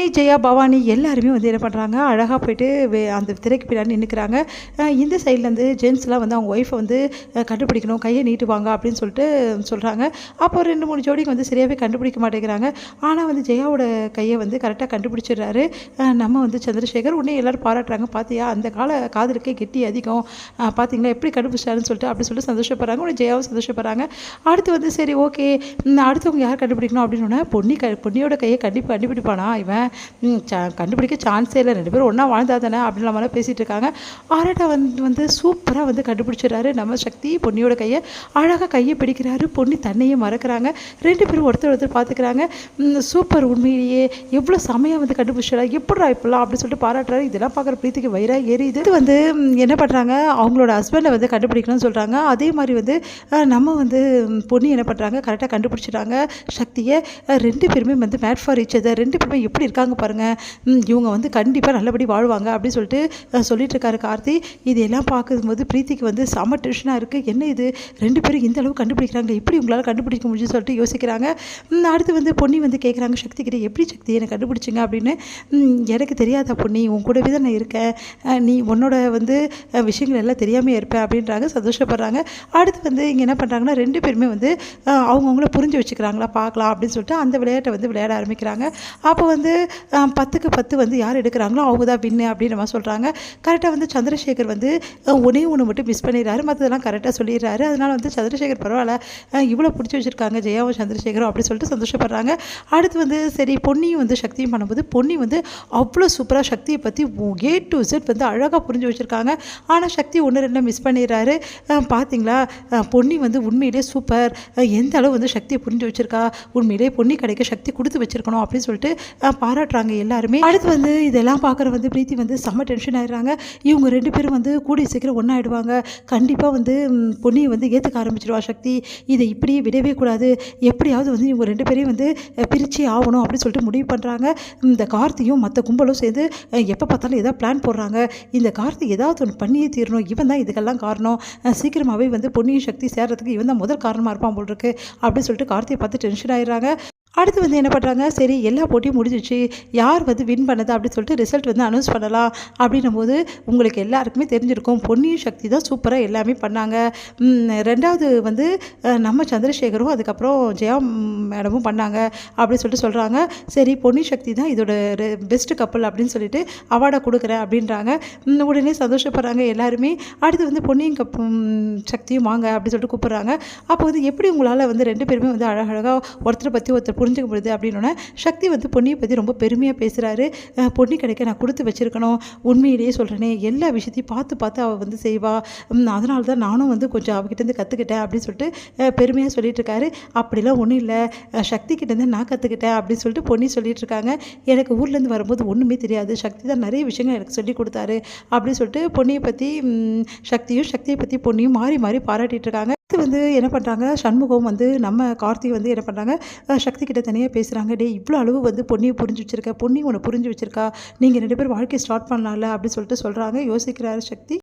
பொன்னி, ஜெயா, பவானி எல்லாருமே வந்து என்ன பண்ணுறாங்க, அழகாக போயிட்டு அந்த திரைக்கு பின்னாடி நின்றுக்கிறாங்க. இந்த சைட்லேருந்து ஜென்ஸ்லாம் வந்து அவங்க ஒய்ஃபை வந்து கண்டுபிடிக்கணும், கையை நீட்டுவாங்க அப்படின்னு சொல்லிட்டு சொல்கிறாங்க. அப்போ 2-3 ஜோடிக்கு வந்து சரியாகவே கண்டுபிடிக்க மாட்டேங்கிறாங்க. ஆனால் வந்து ஜெயாவோட கையை வந்து கரெக்டாக கண்டுபிடிச்சிடுறாரு நம்ம வந்து சந்திரசேகர். உடனே எல்லோரும் பாராட்டுறாங்க, பார்த்தியா அந்த காதலுக்கே கெட்டி அதிகம், பார்த்தீங்களா எப்படி கண்டுபிடிச்சாருன்னு சொல்லிட்டு அப்படி சொல்லிட்டு சந்தோஷப்படுறாங்க. உடனே ஜெயாவும் சந்தோஷப்படுறாங்க. அடுத்து வந்து சரி ஓகே, அடுத்தவங்க யார் கண்டுபிடிக்கணும் அப்படின்னு பொன்னியோட கையை கண்டுபிடிப்பானா இவன், கண்டுபிடிக்க சான்ஸே இல்லை, 2 பேரும் ஒன்றா வாழ்ந்தா தானே அப்படின்ற மாதிரி பேசிகிட்டு இருக்காங்க. ஆராட்டா வந்து சூப்பராக வந்து கண்டுபிடிச்சிடறாரு நம்ம சக்தி. பொன்னியோட அழகாக கையை பிடிக்கிறாரு. பொன்னி தன்னையே மறக்கிறாங்க. 2 பேரும் ஒருத்தர் பார்த்துக்கிறாங்க. சூப்பர், உண்மையிலேயே எவ்வளோ சமயம் வந்து கண்டுபிடிச்சிடா, எப்படா இப்பெல்லாம் அப்படின்னு சொல்லிட்டு பாராட்டுறாரு. இதெல்லாம் பார்க்குற பிரீத்திக்கு வயிறாக எரியுது. இது வந்து என்ன பண்ணுறாங்க, அவங்களோட ஹஸ்பண்டை வந்து கண்டுபிடிக்கணும்னு சொல்கிறாங்க. அதே மாதிரி வந்து நம்ம வந்து பொன்னி என்ன பண்ணுறாங்க, கரெக்டாக கண்டுபிடிச்சிட்டாங்க சக்தியை. 2 பேருமே வந்து மேட் ஃபார் ஈச் அதர், 2 பேருமே எப்படி இருக்காங்க பாருங்கள், இவங்க வந்து கண்டிப்பாக நல்லபடி வாழ்வாங்க அப்படின்னு சொல்லிட்டு சொல்லிட்டு இருக்காரு கார்த்தி. இதெல்லாம் பார்க்கும்போது பிரீத்திக்கு வந்து செம டென்ஷனாக இருக்குது. என்ன இது 2 பேரும் இந்த அளவு கண்டுபிடிக்கிறாங்க, எப்படி உங்களால் கண்டுபிடிக்க முடியும்னு சொல்லிட்டு யோசிக்கிறாங்க. அடுத்து வந்து பொன்னி வந்து கேட்குறாங்க சக்தி கிட்டே, எப்படி சக்தி என்னை கண்டுபிடிச்சிங்க அப்படின்னு. எனக்கு தெரியாதா பொன்னி, உன் கூடவே தான் நான் இருக்கேன், நீ உன்னோட வந்து விஷயங்கள் எல்லாம் தெரியாமல் இருப்பேன் அப்படின்றாங்க. சந்தோஷப்படுறாங்க. அடுத்து வந்து இங்கே என்ன பண்ணுறாங்கன்னா 2 பேருமே வந்து அவங்கவுங்கள புரிஞ்சு வச்சுக்கிறாங்களா பார்க்கலாம் அப்படின்னு சொல்லிட்டு அந்த விளையாட்டை வந்து விளையாட ஆரம்பிக்கிறாங்க. அப்போ வந்து 10க்கு 10 வந்து யார் எடுக்கிறாங்களோ அவங்க தான் வின்னு அப்படின்னு நம்ம சொல்கிறாங்க. கரெக்டாக வந்து சந்திரசேகர் வந்து ஒன்று மட்டும் மிஸ் பண்ணிடுறாரு, மற்றதெல்லாம் கரெக்டாக சொல்லிடுறாரு. அதனால் வந்து சந்திரசேகர் பரவாயில்ல, இவ்வளோ பிடிச்சி வச்சுருக்காங்க ஜெயாவும் சந்திரசேகரும் அப்படி சொல்லிட்டு சந்தோஷப்படுறாங்க. அடுத்து வந்து சரி பொன்னியும் வந்து சக்தியும் பண்ணும்போது பொன்னி வந்து அவ்வளோ சூப்பராக சக்தியை பற்றி A to Z வந்து அழகாக புரிஞ்சு வச்சுருக்காங்க. ஆனால் சக்தி 1-2 மிஸ் பண்ணிடுறாரு. பார்த்தீங்களா, பொன்னி வந்து உண்மையிலே சூப்பர், எந்த அளவு வந்து சக்தியை புரிஞ்சு வச்சுருக்கா, உண்மையிலே பொன்னி கிடைக்க சக்தி கொடுத்து வச்சுருக்கணும் அப்படின்னு சொல்லிட்டு பாராட்டுறாங்க எல்லாருமே. அடுத்து வந்து இதெல்லாம் பார்க்குற வந்து பிரீத்தி வந்து செம்ம டென்ஷன் ஆகிடுறாங்க. இவங்க 2 பேரும் வந்து கூடிய சீக்கிரம் ஒன்றாயிடுவாங்க, கண்டிப்பாக வந்து பொன்னியை வந்து ஏற்றுக்க ஆரம்பிச்சிடுவா சக்தி, இதை இப்படியே விடவே கூடாது, எப்படியாவது வந்து இவங்க 2 பேரையும் வந்து பிரித்து ஆகணும் அப்படின்னு சொல்லிட்டு முடிவு பண்ணுறாங்க. இந்த கார்த்தியும் மற்ற கும்பலும் சேர்ந்து எப்போ பார்த்தாலும் ஏதாவது பிளான் போடுறாங்க. இந்த கார்த்தி ஏதாவது ஒன்று பண்ணியே தீரணும், இவன் தான் இதுக்கெல்லாம் காரணம், சீக்கிரமாகவே வந்து பொன்னியும் சக்தி சேர்றதுக்கு இவன் தான் முதல் காரணமாக இருப்பான் போல் இருக்கு அப்படின்னு சொல்லிட்டு கார்த்தியை பார்த்து டென்ஷன் ஆகிடுறாங்க. அடுத்து வந்து என்ன பண்ணுறாங்க, சரி எல்லா போட்டியும் முடிஞ்சிச்சு, யார் வந்து வின் பண்ணது அப்படின்னு சொல்லிட்டு ரிசல்ட் வந்து அனௌன்ஸ் பண்ணலாம் அப்படின்னும் போது உங்களுக்கு எல்லாருக்குமே தெரிஞ்சிருக்கும் பொன்னியும் சக்தி தான் சூப்பராக எல்லாமே பண்ணாங்க. 2வது வந்து நம்ம சந்திரசேகரும் அதுக்கப்புறம் ஜெயா மேடமும் பண்ணாங்க அப்படின்னு சொல்லிட்டு சொல்கிறாங்க. சரி பொன்னி சக்தி தான் இதோட பெஸ்ட்டு கப்பல் அப்படின்னு சொல்லிட்டு அவார்டை கொடுக்குறேன் அப்படின்றாங்க. உடனே சந்தோஷப்படுறாங்க எல்லாருமே. அடுத்து வந்து பொன்னியும் சக்தியும் வாங்க அப்படின்னு சொல்லிட்டு கூப்பிட்றாங்க. அப்போ வந்து எப்படி உங்களால் வந்து 2 பேருமே வந்து அழகழகாக ஒருத்தரை பற்றி ஒருத்தர் புரிஞ்சுக்க முடியுது அப்படின்னோடனே சக்தி வந்து பொன்னியை பற்றி ரொம்ப பெருமையாக பேசுகிறாரு. பொன்னி கிடைக்க நான் கொடுத்து வச்சுருக்கணும், உண்மையிலேயே சொல்கிறேனே எல்லா விஷயத்தையும் பார்த்து அவள் வந்து செய்வா, அதனால தான் நானும் வந்து கொஞ்சம் அவகிட்டேருந்து கற்றுக்கிட்டேன் அப்படின்னு சொல்லிட்டு பெருமையாக சொல்லிட்டு இருக்காரு. அப்படிலாம் ஒன்றும் இல்லை, சக்தி கிட்டேருந்து நான் கற்றுக்கிட்டேன் அப்படின்னு சொல்லிட்டு பொன்னி சொல்லிட்டு இருக்காங்க. எனக்கு ஊர்லேருந்து வரும்போது ஒன்றுமே தெரியாது, சக்தி தான் நிறைய விஷயங்கள் எனக்கு சொல்லி கொடுத்தாரு அப்படின்னு சொல்லிட்டு பொன்னியை பற்றி சக்தியை பற்றி பொன்னியும் மாறி மாறி பாராட்டிகிட்டு இருக்காங்க. வந்து என்ன பண்ணுறாங்க, சண்முகம் வந்து நம்ம கார்த்தி வந்து என்ன பண்ணுறாங்க, சக்தி கிட்ட தனியாக பேசுகிறாங்க. டே இவ்வளோ அளவு வந்து பொன்னியை புரிஞ்சு வச்சுருக்க, பொன்னி உன்னை புரிஞ்சு வச்சுருக்கா, நீங்கள் 2 பேர் வாழ்க்கையை ஸ்டார்ட் பண்ணலாம்ல அப்படின்னு சொல்லிட்டு சொல்கிறாங்க. யோசிக்கிறாரு சக்தி.